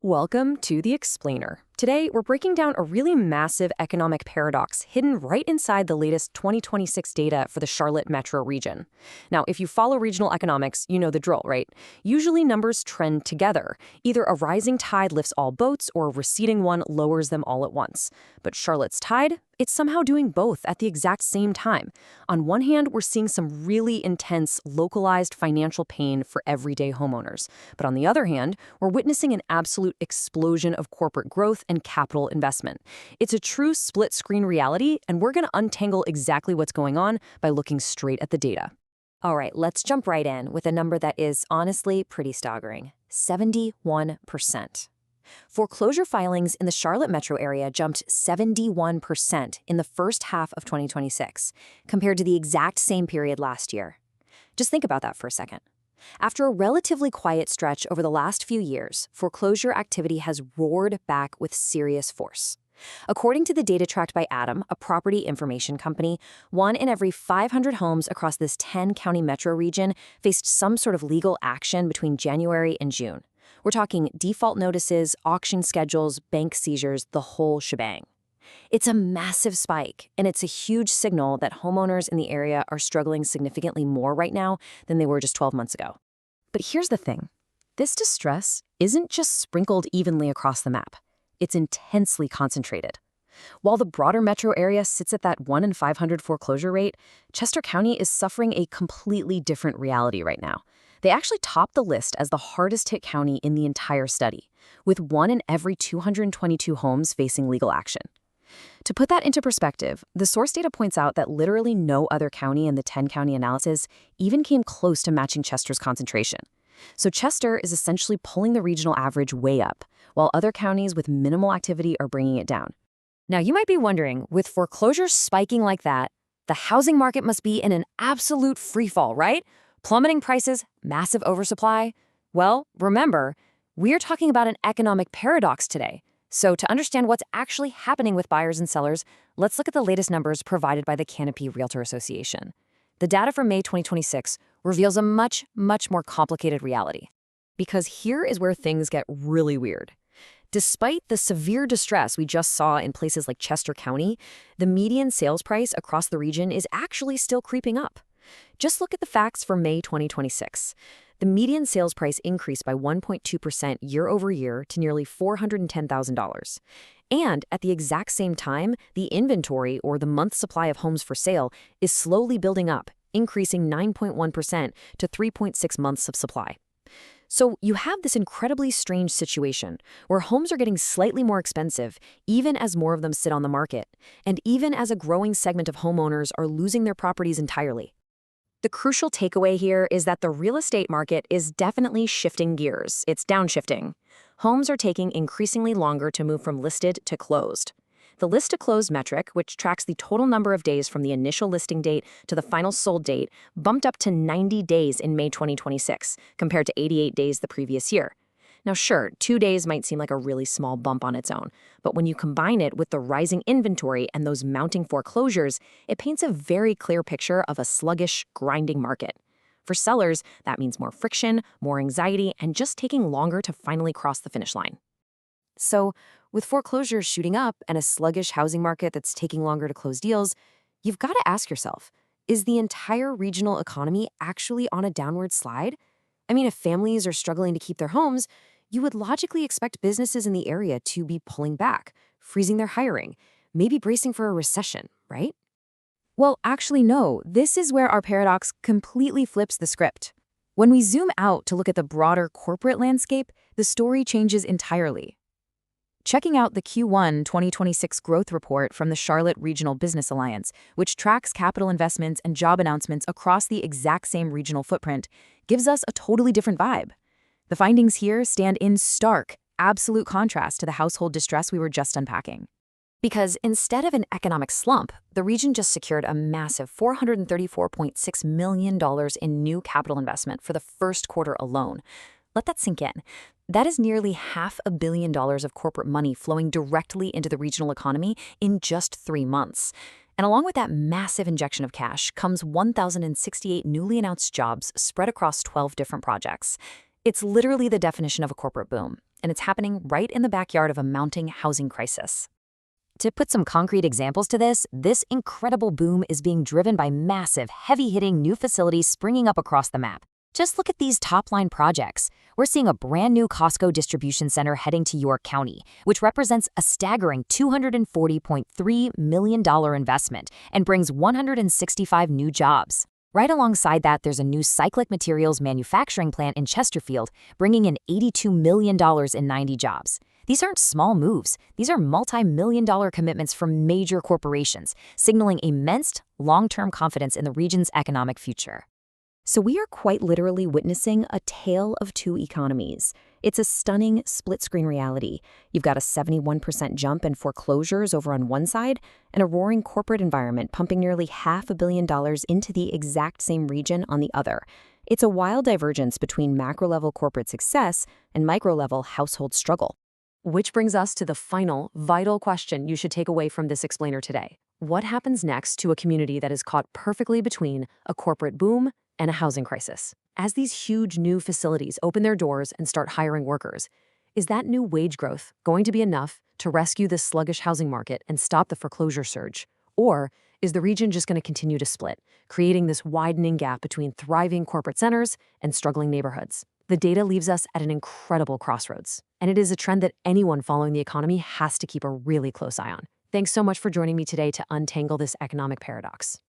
Welcome to The Explainer. Today, we're breaking down a really massive economic paradox hidden right inside the latest 2026 data for the Charlotte metro region. Now, if you follow regional economics, you know the drill, right? Usually numbers trend together. Either a rising tide lifts all boats or a receding one lowers them all at once. But Charlotte's tide? It's somehow doing both at the exact same time. On one hand, we're seeing some really intense, localized financial pain for everyday homeowners. But on the other hand, we're witnessing an absolute explosion of corporate growth and capital investment. It's a true split-screen reality, and we're going to untangle exactly what's going on by looking straight at the data. All right, let's jump right in with a number that is honestly pretty staggering: 71%. Foreclosure filings in the Charlotte metro area jumped 71% in the first half of 2026, compared to the exact same period last year. Just think about that for a second. After a relatively quiet stretch over the last few years, foreclosure activity has roared back with serious force. According to the data tracked by Adam, a property information company, 1 in every 500 homes across this 10-county metro region faced some sort of legal action between January and June. We're talking default notices, auction schedules, bank seizures, the whole shebang. It's a massive spike, and it's a huge signal that homeowners in the area are struggling significantly more right now than they were just 12 months ago. But here's the thing. This distress isn't just sprinkled evenly across the map. It's intensely concentrated. While the broader metro area sits at that 1 in 500 foreclosure rate, Chester County is suffering a completely different reality right now. They actually top the list as the hardest-hit county in the entire study, with 1 in every 222 homes facing legal action. To put that into perspective, the source data points out that literally no other county in the 10-county analysis even came close to matching Chester's concentration. So Chester is essentially pulling the regional average way up, while other counties with minimal activity are bringing it down. Now, you might be wondering, with foreclosures spiking like that, the housing market must be in an absolute freefall, right? Plummeting prices, massive oversupply. Well, remember, we're talking about an economic paradox today. So to understand what's actually happening with buyers and sellers, let's look at the latest numbers provided by the Canopy Realtor Association. The data from May 2026 reveals a much more complicated reality. Because here is where things get really weird. Despite the severe distress we just saw in places like Chester County, the median sales price across the region is actually still creeping up. Just look at the facts for May 2026. The median sales price increased by 1.2% year over year to nearly $410,000. And at the exact same time, the inventory, or the month's supply of homes for sale, is slowly building up, increasing 9.1% to 3.6 months of supply. So you have this incredibly strange situation where homes are getting slightly more expensive even as more of them sit on the market, and even as a growing segment of homeowners are losing their properties entirely. The crucial takeaway here is that the real estate market is definitely shifting gears. It's downshifting. Homes are taking increasingly longer to move from listed to closed. The list-to-close metric, which tracks the total number of days from the initial listing date to the final sold date, bumped up to 90 days in May 2026, compared to 88 days the previous year. Now sure, 2 days might seem like a really small bump on its own, but when you combine it with the rising inventory and those mounting foreclosures, it paints a very clear picture of a sluggish, grinding market. For sellers, that means more friction, more anxiety, and just taking longer to finally cross the finish line. So, with foreclosures shooting up and a sluggish housing market that's taking longer to close deals, you've got to ask yourself, is the entire regional economy actually on a downward slide? I mean, if families are struggling to keep their homes, you would logically expect businesses in the area to be pulling back, freezing their hiring, maybe bracing for a recession, right? Well, actually, no. This is where our paradox completely flips the script. When we zoom out to look at the broader corporate landscape, the story changes entirely. Checking out the Q1 2026 growth report from the Charlotte Regional Business Alliance, which tracks capital investments and job announcements across the exact same regional footprint, gives us a totally different vibe. The findings here stand in stark, absolute contrast to the household distress we were just unpacking. Because instead of an economic slump, the region just secured a massive $434.6 million in new capital investment for the first quarter alone. Let that sink in. That is nearly $500 million of corporate money flowing directly into the regional economy in just 3 months. And along with that massive injection of cash comes 1,068 newly announced jobs spread across 12 different projects. It's literally the definition of a corporate boom, and it's happening right in the backyard of a mounting housing crisis. To put some concrete examples to this incredible boom is being driven by massive, heavy-hitting new facilities springing up across the map. Just look at these top-line projects. We're seeing a brand new Costco distribution center heading to York County, which represents a staggering $240.3 million investment and brings 165 new jobs. Right alongside that, there's a new cyclic materials manufacturing plant in Chesterfield, bringing in $82 million in 90 jobs. These aren't small moves. These are multi-million-dollar commitments from major corporations, signaling immense long-term confidence in the region's economic future. So we are quite literally witnessing a tale of two economies. It's a stunning split-screen reality. You've got a 71% jump in foreclosures over on one side and a roaring corporate environment pumping nearly $500 million into the exact same region on the other. It's a wild divergence between macro-level corporate success and micro-level household struggle. Which brings us to the final, vital question you should take away from this explainer today. What happens next to a community that is caught perfectly between a corporate boom and a housing crisis? As these huge new facilities open their doors and start hiring workers, is that new wage growth going to be enough to rescue this sluggish housing market and stop the foreclosure surge? Or is the region just going to continue to split, creating this widening gap between thriving corporate centers and struggling neighborhoods? The data leaves us at an incredible crossroads, and it is a trend that anyone following the economy has to keep a really close eye on. Thanks so much for joining me today to untangle this economic paradox.